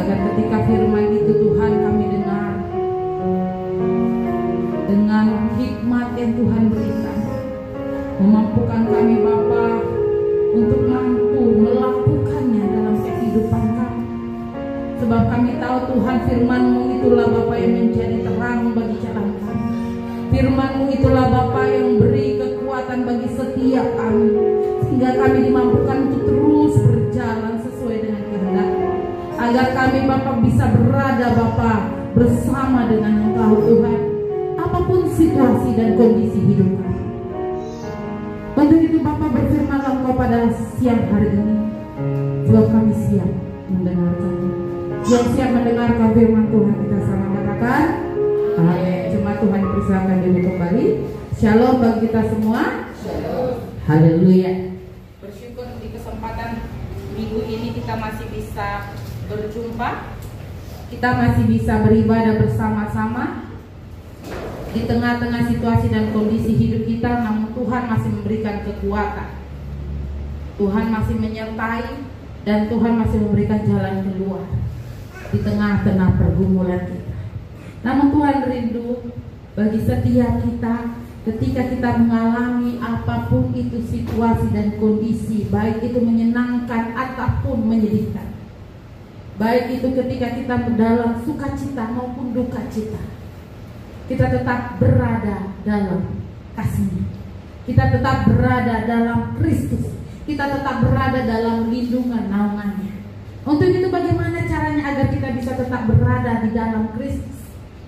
Agar ketika firman itu Tuhan kami dengar, dengan hikmat yang Tuhan berikan, memampukan kami Bapa untuk mampu melakukannya dalam kehidupan kami. Sebab kami tahu Tuhan, firman-Mu itulah Bapa yang menjadi terang bagi jalan kami. Firman-Mu itulah Bapa yang beri kekuatan bagi setiap kami, sehingga kami dimampukan untuk terus berjalan sesuai dengan kehendak-Mu. Agar kami Bapa bisa berada Bapa bersama dengan Engkau Tuhan, apapun situasi dan kondisi hidup kami. Untuk itu Bapa, berfirmanlah Engkau pada siang hari ini, sebab kami siap mendengarkan-Mu. Yang siap mendengarkan firman Tuhan, kita sama katakan amin. Jemaat Tuhan dipersilakan dulu kembali. Shalom bagi kita semua. Shalom. Haleluya. Bersyukur di kesempatan minggu ini kita masih bisa berjumpa, Kita masih bisa beribadah bersama-sama di tengah-tengah situasi dan kondisi hidup kita, namun Tuhan masih memberikan kekuatan. Tuhan masih menyertai dan Tuhan masih memberikan jalan keluar di tengah-tengah pergumulan kita. Namun Tuhan rindu bagi setiap kita ketika kita mengalami apapun itu situasi dan kondisi, baik itu menyenangkan ataupun menyedihkan, baik itu ketika kita dalam sukacita maupun duka cita, kita tetap berada dalam kasih-Nya. Kita tetap berada dalam Kristus. Kita tetap berada dalam lindungan naungan-Nya. Untuk itu bagaimana caranya agar kita bisa tetap berada di dalam Kristus?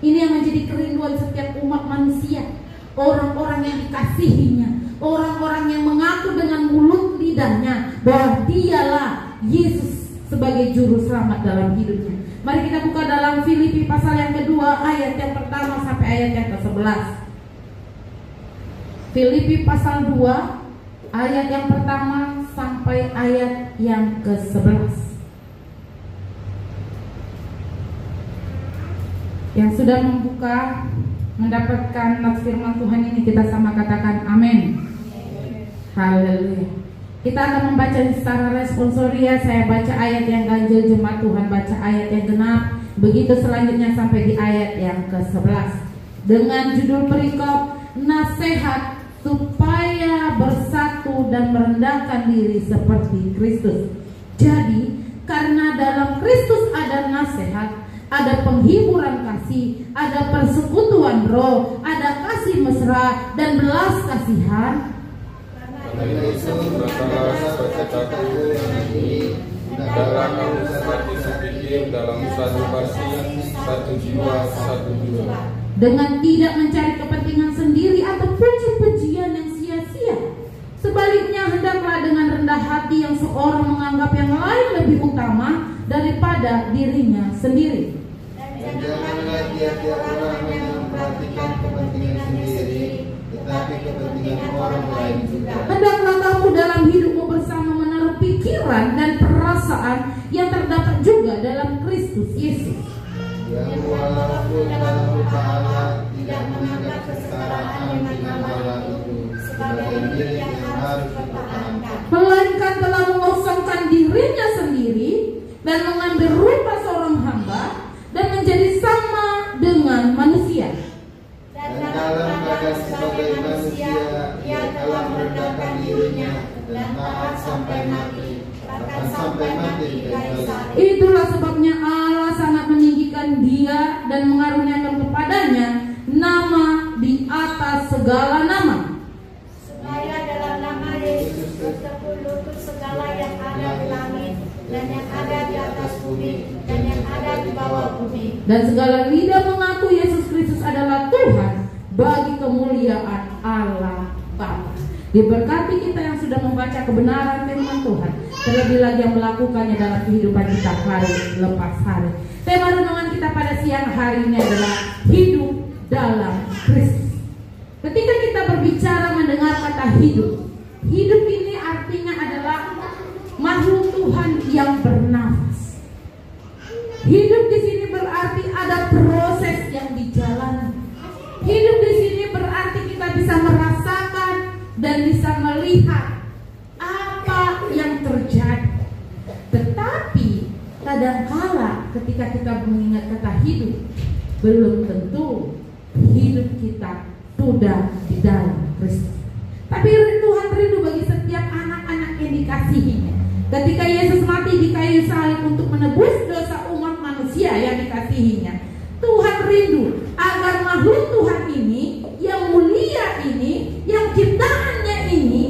Ini yang menjadi kerinduan setiap umat manusia. Orang-orang yang dikasihinya, orang-orang yang mengaku dengan mulut lidahnya bahwa dialah Yesus sebagai juru selamat dalam hidupnya. Mari kita buka dalam Filipi pasal yang kedua, ayat yang pertama sampai ayat yang ke-11. Filipi pasal 2, ayat yang pertama sampai ayat yang ke-11. Yang sudah membuka, mendapatkan nats firman Tuhan ini, kita sama katakan amin. Haleluya. Kita akan membaca secara responsoria. Saya baca ayat yang ganjil, jemaat Tuhan baca ayat yang genap. Begitu selanjutnya sampai di ayat yang ke-11 dengan judul perikop nasihat supaya bersatu dan merendahkan diri seperti Kristus. Jadi karena dalam Kristus ada nasihat, ada penghiburan kasih, ada persekutuan roh, ada kasih mesra dan belas kasihan. Karena itu berbalas berkataku nanti dalam kamu seperti sepikir dalam satu pasti, satu jiwa, satu jiwa, dengan tidak mencari kepentingan sendiri atau puji-pujian yang sia-sia. Sebaliknya hendaklah dengan rendah hati yang seorang menganggap yang lain lebih utama daripada dirinya sendiri. dan janganlah tiap-tiap orang hanya memperhatikan kepentingan sendiri, tetapi kepentingan orang lain juga. Hendaklah kamu dalam hidupmu bersama menaruh pikiran dan perasaan yang terdapat juga dalam Kristus Yesus, Yang walaupun dalam rupa Allah tidak menganggap kesetaraan dengan Allah itu sebagai milik yang harus dipertahankan, melainkan telah mengosongkan dirinya sendiri dan mengambil rupa seorang hamba dan menjadi sama dengan manusia. dan dalam keadaan sebagai manusia ia telah merendahkan dirinya dan taat sampai mati, bahkan sampai mati di kayu salib. Itulah sebabnya Allah sangat meninggikan dia dan mengaruniakan kepadanya nama di atas segala nama, supaya dalam nama Yesus bertepuk lutut segala yang ada di langit dan yang ada di atas bumi dan yang ada di bawah bumi, dan segala lidah mengaku Yesus Kristus adalah Tuhan bagi kemuliaan Allah Bapa. Diberkati kita yang sudah membaca kebenaran firman Tuhan, terlebih lagi yang melakukannya dalam kehidupan kita hari lepas hari. Tema renungan kita pada siang hari ini adalah hidup dalam Kristus. Ketika kita berbicara mendengar kata hidup, hidup ini artinya adalah makhluk Tuhan yang bernafas. Hidup di sini berarti ada proses yang dijalani. Hidup di sini berarti kita bisa merasakan dan bisa melihat apa yang terjadi. Tetapi kadangkala ketika kita mengingat kata hidup, belum tentu hidup kita sudah di dalam Kristus. Tapi Tuhan rindu bagi setiap anak-anak yang dikasihinya. Ketika Yesus mati di kayu salib untuk menebus dosa umat manusia yang dikasihinya, Tuhan rindu agar makhluk Tuhan ini, yang mulia ini, yang ciptaannya ini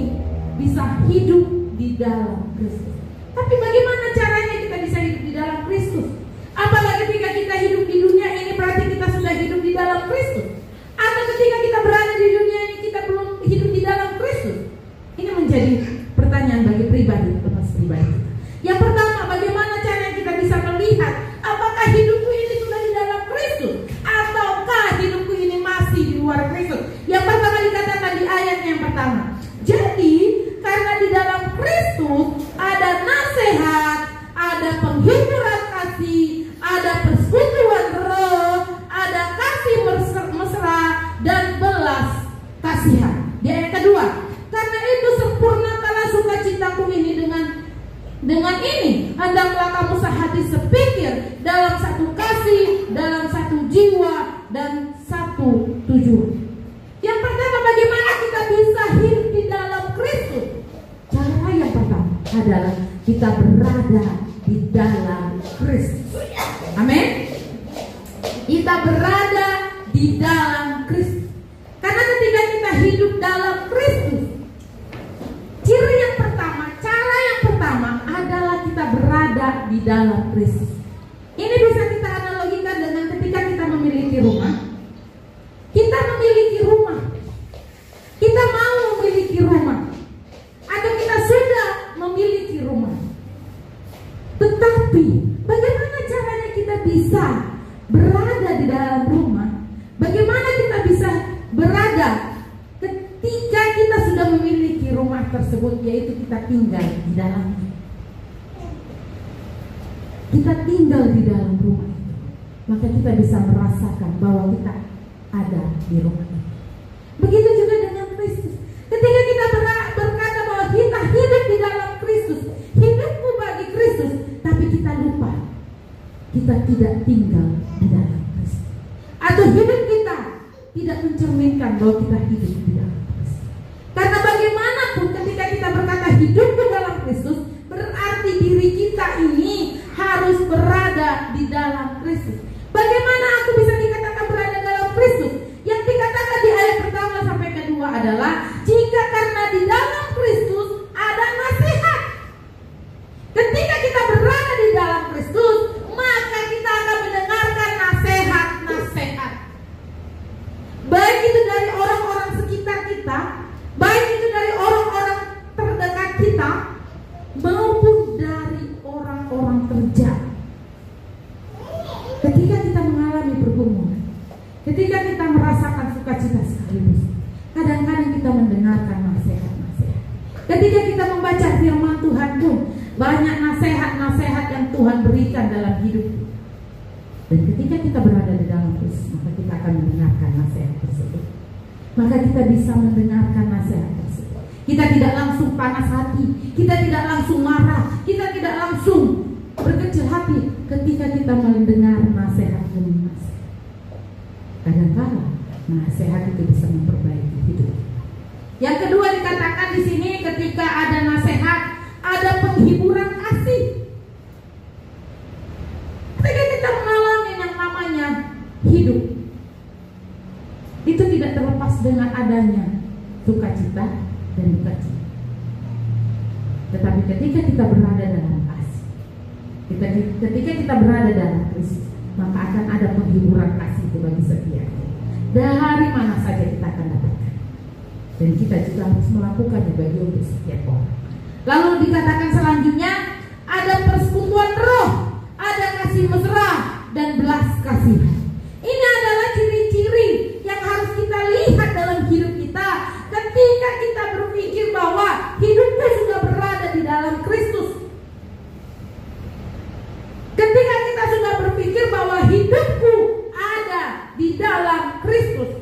bisa hidup di dalam Kristus. Tapi bagaimana caranya kita bisa hidup di dalam Kristus? Apalagi ketika kita hidup di dunia ini berarti kita sudah hidup di dalam Kristus. Atau ketika kita berada di dunia ini kita belum hidup di dalam Kristus? Ini menjadi pertanyaan bagi pribadi. Yang pertama, bagaimana caranya kita bisa melihat apakah hidupku ini sudah di dalam Kristus ataukah hidupku ini masih di luar Kristus? Yang pertama dikatakan di ayat yang pertama. Jadi karena di dalam Kristus ada nasihat, ada penghiburan kasih, ada persekutuan roh, ada kasih mesra dan belas kasihan. Di ayat kedua, karena itu sempurnakanlah sukacitaku ini dengan ini, hendaklah kamu sehati sepikir, dalam satu kasih, dalam satu jiwa, dan satu tujuan. Yang pertama, bagaimana kita bisa hidup di dalam Kristus? Cara yang pertama adalah kita berada di dalam Kristus. Amin. Kita berada di dalam Kristus. Karena ketika kita hidup dalam Kristus, ciri yang pertama, cara yang pertama adalah kita berada di dalam Kristus. Ini bisa kita analogikan dengan ketika kita memiliki rumah. Kita memiliki rumah. Kita mau memiliki rumah. Atau kita sudah memiliki rumah. Tetapi bagaimana caranya kita bisa berada di dalam rumah? Bagaimana kita bisa berada ketika kita sudah memiliki rumah tersebut, yaitu kita tinggal di dalamnya. Kita tinggal di dalam rumah itu, maka kita bisa merasakan bahwa kita ada di rumah itu. Begitu juga dengan Kristus. Ketika kita berkata bahwa kita hidup di dalam Kristus, hidupku bagi Kristus, tapi kita lupa kita tidak tinggal di dalam Kristus, atau hidup kita tidak mencerminkan bahwa kita hidup di dalam Kristus. Karena bagaimanapun ketika kita berkata hidup di dalam Kristus, berarti diri kita ini harus berada di dalam Kristus. Bagaimana aku bisa dikatakan berada dalam Kristus? Yang dikatakan di ayat pertama sampai kedua adalah jika karena di dalam Kristus ada nasihat. Ketika kita berada di dalam Kristus, maka kita akan mendengarkan nasihat-nasihat. Baik itu dari orang-orang sekitar kita, baik itu dari orang-orang terdekat kita, maupun dari orang-orang terjauh. Ketika kita mengalami pergumulan, ketika kita merasakan sukacita sekaligus, kadang-kadang kita mendengarkan nasihat-nasihat. Ketika kita membaca firman Tuhan pun, banyak nasihat-nasihat yang Tuhan berikan dalam hidup. Dan ketika kita berada di dalam Kristus, maka kita akan mendengarkan nasihat tersebut. Maka kita bisa mendengarkan nasihat tersebut. Kita tidak langsung panas hati, kita tidak langsung marah, kita tidak langsung berkecil hati ketika kita mendengar nasihat demi nasihat. Kadang-kadang nasihat itu bisa memperbaiki hidup. Yang kedua dikatakan di sini, ketika ada nasihat, ada penghiburan kasih. Ketika kita mengalami yang namanya hidup, itu tidak terlepas dengan adanya sukacita dan dukacita. Tetapi ketika kita berada dalam kasih, ketika kita berada dalam Kristus, maka akan ada penghiburan kasih itu bagi setiap kita. Dari mana saja kita akan dapatkan. Dan kita juga harus melakukannya bagi untuk setiap orang. Lalu dikatakan selanjutnya, ada persekutuan roh, ada kasih mesra dan belas kasihan. Ini adalah ciri-ciri yang harus kita lihat dalam hidup kita ketika kita berpikir bahwa hidupku sudah berada di dalam Kristus. Ketika kita sudah berpikir bahwa hidupku ada di dalam Kristus,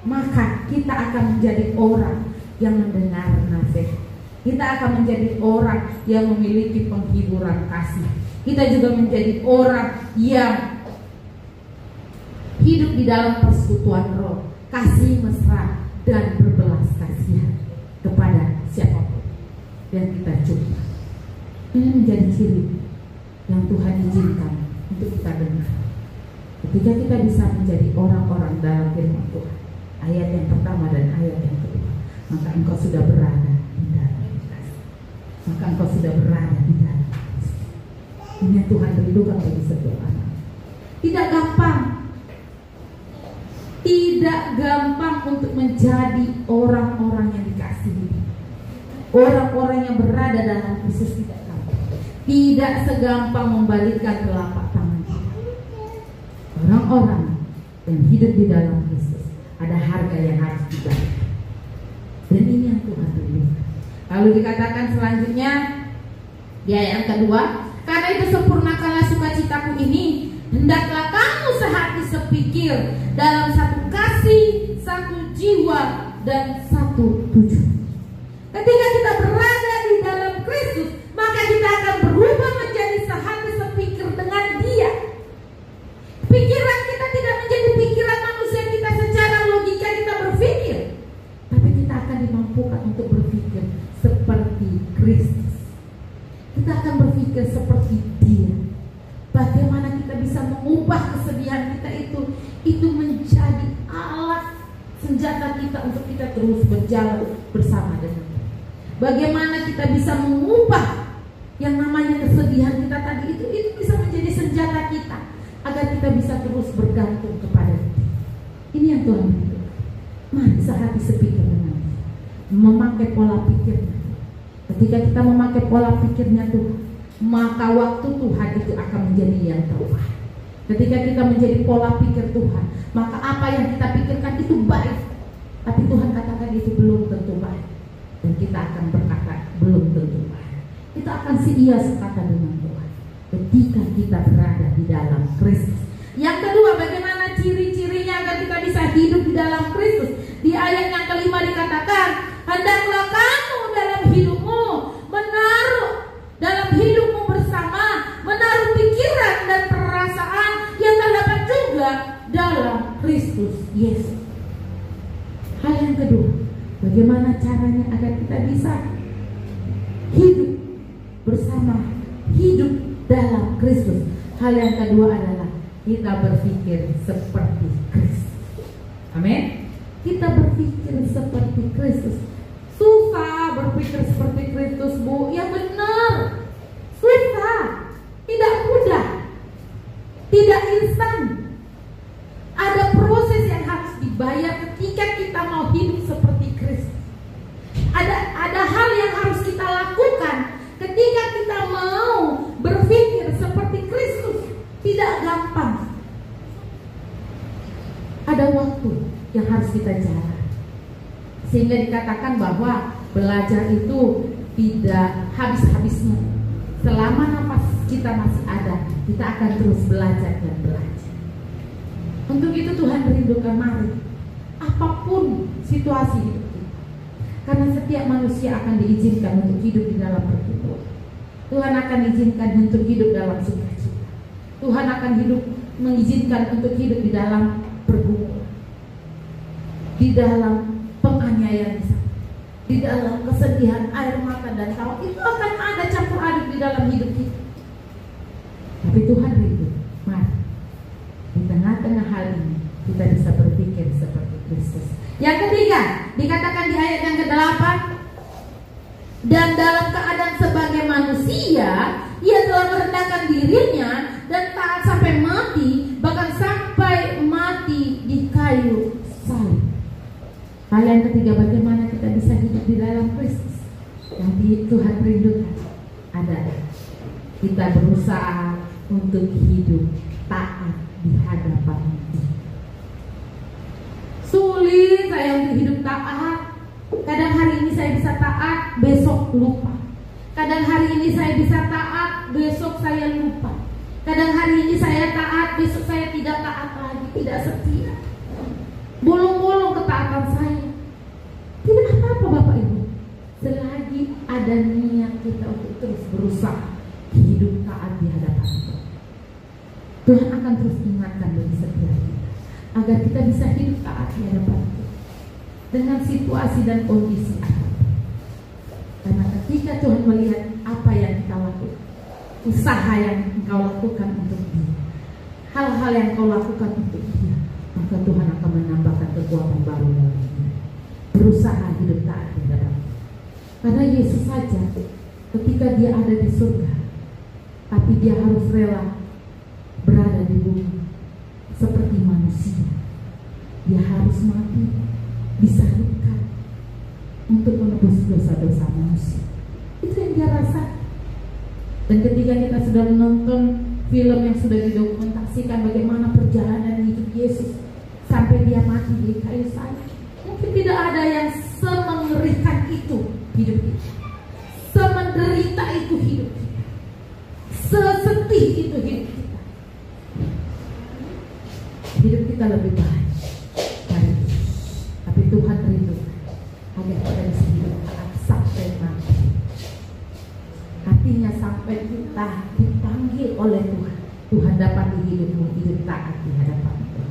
maka kita akan menjadi orang yang mendengar nasihat, kita akan menjadi orang yang memiliki penghiburan kasih. Kita juga menjadi orang yang hidup di dalam persekutuan roh, kasih mesra dan berbelas kasihan kepada siapapun yang kita jumpa. Ini menjadi ciri yang Tuhan izinkan untuk kita dengar. Ketika kita bisa menjadi orang-orang dalam firman Tuhan, ayat yang pertama dan ayat yang kedua, maka engkau sudah berada di dalam kasih. Maka engkau sudah berada di dalam kasih. Ini yang Tuhan rindukan bagi setiap anak. Tidak gampang. Tidak gampang untuk menjadi orang-orang yang dikasihi. Orang-orang yang berada dalam Kristus tidak gampang. Tidak segampang membalikkan telapak tangan kita. Orang-orang yang hidup di dalam Kristus ada harga yang harus dibayar. Dan ini yang Tuhan rindukan. Lalu dikatakan selanjutnya di ayat yang kedua, karena itu sempurnakanlah sukacitaku ini, hendaklah kamu sehati sepikir dalam satu kasih, satu jiwa, dan satu tujuan. Ketika kita berada di dalam Kristus, maka kita akan berubah menjadi sehati sepikir dengan Dia. Pikiran kita tidak menjadi pikiran manusia kita secara logika kita berpikir, tapi kita akan dimampukan untuk berpikir seperti Kristus. Kita akan berpikir seperti Dia. Bagaimana kita bisa mengubah kesedihan kita itu menjadi alat senjata kita untuk kita terus berjalan bersama dengan Dia. Bagaimana kita bisa mengubah yang namanya kesedihan kita tadi itu bisa menjadi senjata kita agar kita bisa terus bergantung kepada Dia. Ini yang Tuhan rindukan. Mari sehati sepikir dengan Dia, memakai pola pikirnya. Ketika kita memakai pola pikirnya Tuhan, maka waktu Tuhan itu akan menjadi yang terbaik. Ketika kita menjadi pola pikir Tuhan, maka apa yang kita pikirkan itu baik, tapi Tuhan katakan itu belum tentu baik, dan kita akan berkata belum tentu baik. Kita akan sia sekata dengan Tuhan ketika kita berada di dalam Kristus. Yang kedua, bagaimana ciri-cirinya agar kita bisa hidup di dalam Kristus? Di ayat yang kelima dikatakan, hendaklah kamu dalam hidupmu menaruh dalam hidupmu bersama, menaruh pikiran dan perasaan yang terdapat juga dalam Kristus Yesus. Hal yang kedua, bagaimana caranya agar kita bisa hidup bersama, hidup dalam Kristus? Hal yang kedua adalah kita berpikir seperti Kristus. Amin. Kita berpikir seperti Kristus. Susah berpikir seperti Kristus, Bu. Ya benar. Susah. Tidak mudah. Tidak instan. Ada proses yang harus dibayar ketika kita mau hidup seperti Kristus. Ada hal yang harus kita lakukan ketika kita mau berpikir seperti Kristus. Tidak gampang. Ada waktu yang harus kita jalan. Sehingga dikatakan bahwa belajar itu tidak habis-habisnya. Selama nafas kita masih ada, kita akan terus belajar dan belajar. Untuk itu Tuhan merindukan, mari apapun situasi hidup kita, karena setiap manusia akan diizinkan untuk hidup di dalam pertumbuhan. Tuhan akan izinkan untuk hidup dalam sukacita. Tuhan akan mengizinkan untuk hidup di dalam pergumulan, di dalam penganiayaan, di dalam kesedihan, air mata dan tawa. Itu akan ada campur aduk di dalam hidup kita. Tapi Tuhan rindu, mari di tengah-tengah hal ini kita bisa berpikir seperti Kristus. Yang ketiga, dikatakan di ayat yang ke-8, dan dalam keadaan sebagai manusia, Ia telah merendahkan dirinya dan taat sampai mati, bahkan sampai mati di kayu salib. Hal yang ketiga, bagaimana kita bisa hidup di dalam Kristus? Yang Tuhan rindukan adalah kita berusaha untuk hidup taat di hadapan Dia. Sulit saya untuk hidup taat. Kadang hari ini saya bisa taat, besok lupa. Kadang hari ini saya bisa taat, besok saya lupa. Kadang hari ini saya taat, besok saya tidak taat lagi, tidak setia. Bolong-bolong ketaatan saya. Tidak apa-apa Bapak Ibu, selagi ada niat kita untuk terus berusaha hidup taat di hadapan Tuhan, Tuhan akan terus ingatkan bagi setiap kita agar kita bisa hidup taat di hadapan Tuhan dengan situasi dan kondisi apapun. Karena ketika Tuhan melihat apa yang kita lakukan, usaha yang engkau lakukan untuk Dia, hal-hal yang kau lakukan untuk Dia, maka Tuhan akan menambahkan kekuatan baru dalam hidup. Berusaha hidup taat di hadapan Tuhan. Karena Yesus saja ketika Dia ada di surga, tapi Dia harus rela berada di bumi seperti manusia. Dia harus mati, disalibkan untuk menebus dosa-dosa manusia. Itu yang Dia rasakan. Dan ketika kita sudah menonton film yang sudah didokumentasikan bagaimana perjalanan hidup Yesus sampai Dia mati di kayu salib, mungkin tidak ada yang semengerikan itu hidup kita, semenderita itu hidup kita, sesedih itu hidup kita. Hidup kita lebih baik dari itu. Tapi Tuhan rindu agar kita bisa hidup taat sampai mati. Artinya sampai kita dipanggil oleh Tuhan, Tuhan dapat hidup taat di hadapan Tuhan.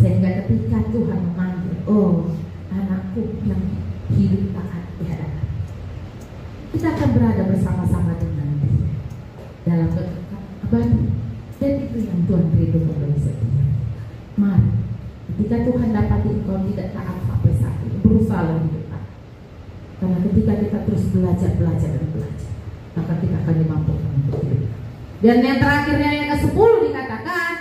Sehingga ketika Tuhan memanggil, oh anakku yang hidup taat di hadapan, kita akan berada bersama-sama dengan Dia dalam kekekalan abadi. Dan itu yang Tuhan rindu kepada setiap. Mari, ketika Tuhan dapati engkau tidak taat sampai saat ini, berusaha hidup taat. Karena ketika kita terus belajar, maka kita akan dimampukan untuk hidup. Dan yang terakhirnya yang ke-10 dikatakan,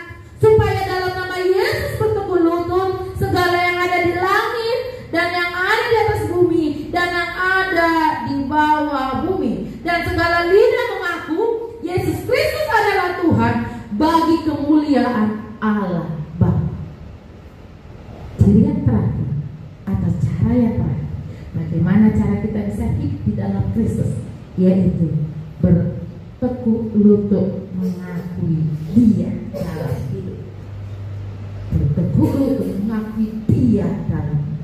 supaya dalam nama Yesus bertekuk lutut segala yang ada di langit dan yang ada di atas bumi dan yang ada di bawah bumi, dan segala lidah mengaku Yesus Kristus adalah Tuhan, bagi kemuliaan Allah Bapa. Ciri yang terakhir atau cara yang terakhir, bagaimana cara kita bisa hidup di dalam Kristus, yaitu bertekuk lutut mengakui Dia dalam hidup. Bertekuk lutut mengakui Dia dalam hidup.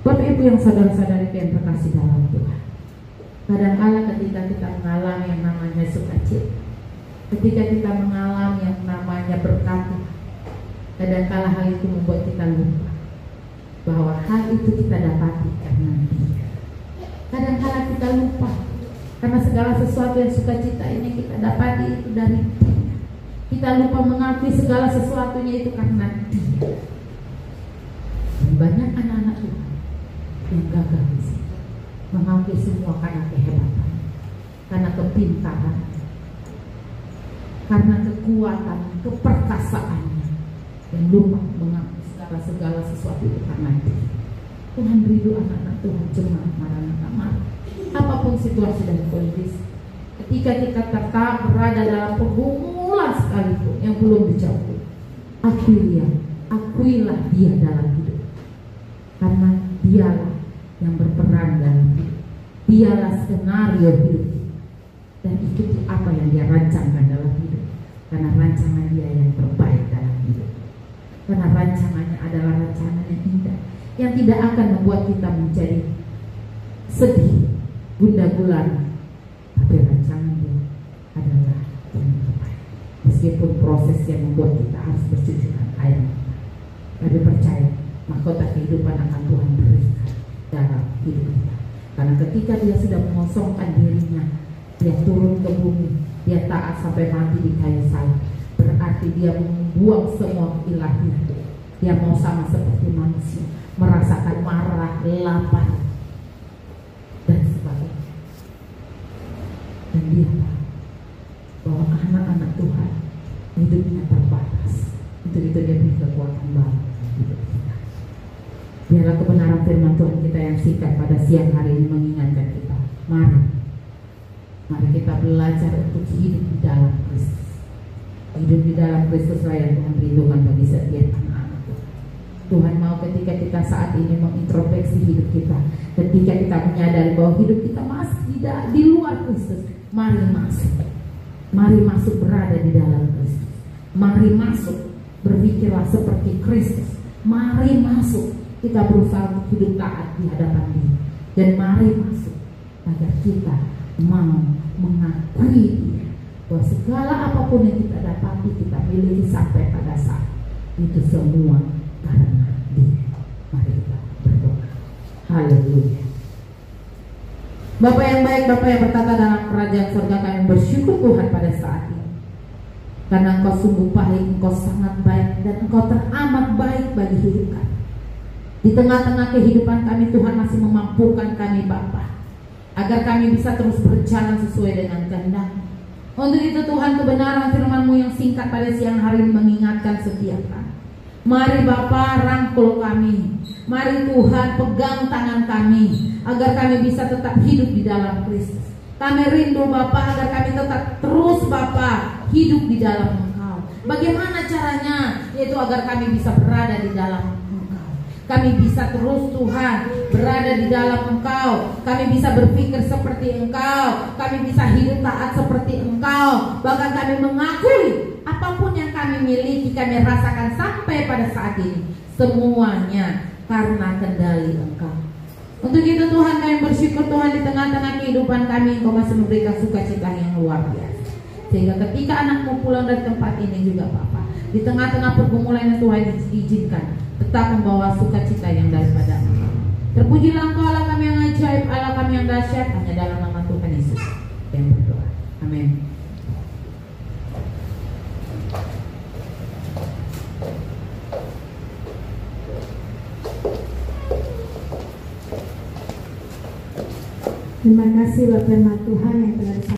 Bapak Ibu yang saudara-saudari yang terkasih dalam Tuhan, kadang-kala ketika kita mengalami yang namanya sukacita, ketika kita mengalami yang namanya berkat, kadang-kala hal itu membuat kita lupa bahwa hal itu kita dapati karena Dia. Kadang-kala kita lupa karena segala sesuatu yang sukacita ini kita dapati itu dari Dia. Kita lupa mengakui segala sesuatunya itu karena Dia. Dan banyak anak-anak Tuhan yang gagal di sini, mengakui semua karena kehebatan, karena kepintaran, karena kekuatan, keperkasaannya, dan lupa mengakui segala sesuatu itu karena Dia. Tuhan rindu anak-anak Tuhan jemaat Maranatha, apapun situasi dan kondisi, ketika kita tetap berada dalam pergumulan sekalipun yang belum dijauhi, akuilah Dia dalam hidup, karena Dialah yang berperan dalam hidup. Dialah skenario hidup, dan ikuti apa yang Dia rancangkan dalam hidup, karena rancangan Dia yang terbaik dalam hidup. Karena rancangannya adalah rancangan yang indah, yang tidak akan membuat kita menjadi sedih, gundah gulana, tapi rancangan Dia adalah yang terbaik. Meskipun proses yang membuat kita harus bercucuran air mata, tapi percaya mahkota kehidupan akan Tuhan berikan dalam hidup kita. Karena ketika Dia sudah mengosongkan dirinya, Dia turun ke bumi, Dia taat sampai mati di kayu salib, berarti Dia membuang semua ilahinya. Dia mau sama seperti manusia, merasakan marah, lapar, dan sebagainya. Dan Dia tahu bahwa anak-anak Tuhan hidupnya terbatas. Untuk itu Dia beri kekuatan baru hidup kita. Biarlah kebenaran firman Tuhan kita yang singkat pada siang hari ini mengingatkan kita. Mari kita belajar untuk hidup di dalam Kristus. Hidup di dalam Kristus lah yang Tuhan rindukan bagi setiap anak-anak Tuhan. Tuhan mau ketika kita saat ini mengintrospeksi hidup kita, ketika kita menyadari bahwa hidup kita masih di luar Kristus, mari masuk berada di dalam Kristus. Mari masuk berpikirlah seperti Kristus. Mari masuk kita berusaha untuk hidup taat di hadapan Dia, dan mari masuk agar kita mau mengakui Dia, bahwa segala apapun yang kita dapati, kita miliki sampai pada saat itu semua karena Dia. Mari kita berdoa. Haleluya. Bapa yang baik, Bapa yang bertata dalam kerajaan surga, kami bersyukur Tuhan pada saat ini, karena Engkau sungguh baik, Engkau sangat baik, dan Engkau teramat baik bagi hidup kami. Di tengah-tengah kehidupan kami, Tuhan masih memampukan kami Bapa, agar kami bisa terus berjalan sesuai dengan kehendak. Untuk itu Tuhan, kebenaran firman-Mu yang singkat pada siang hari ini mengingatkan setiap kami. Mari Bapa, rangkul kami. Mari Tuhan, pegang tangan kami, agar kami bisa tetap hidup di dalam Kristus. Kami rindu Bapa, agar kami tetap terus Bapa hidup di dalam Engkau. Bagaimana caranya? Yaitu agar kami bisa berada di dalam Engkau. Kami bisa terus Tuhan berada di dalam Engkau. Kami bisa berpikir seperti Engkau. Kami bisa hidup taat seperti Engkau. Bahkan kami mengakui apapun yang kami miliki, kami rasakan sampai pada saat ini, semuanya karena kendali Engkau. Untuk itu Tuhan, kami bersyukur Tuhan, di tengah-tengah kehidupan kami Engkau masih memberikan sukacita yang luar biasa. Sehingga ketika anakmu pulang dari tempat ini juga Bapa, di tengah-tengah pergumulan yang Tuhan izinkan, tetap membawa sukacita yang daripada Engkau. Terpujilah Engkau Allah kami yang ajaib, Allah kami yang dahsyat, hanya dalam nama Tuhan Yesus yang berdoa. Amin. Terima kasih Bapak Tuhan yang telah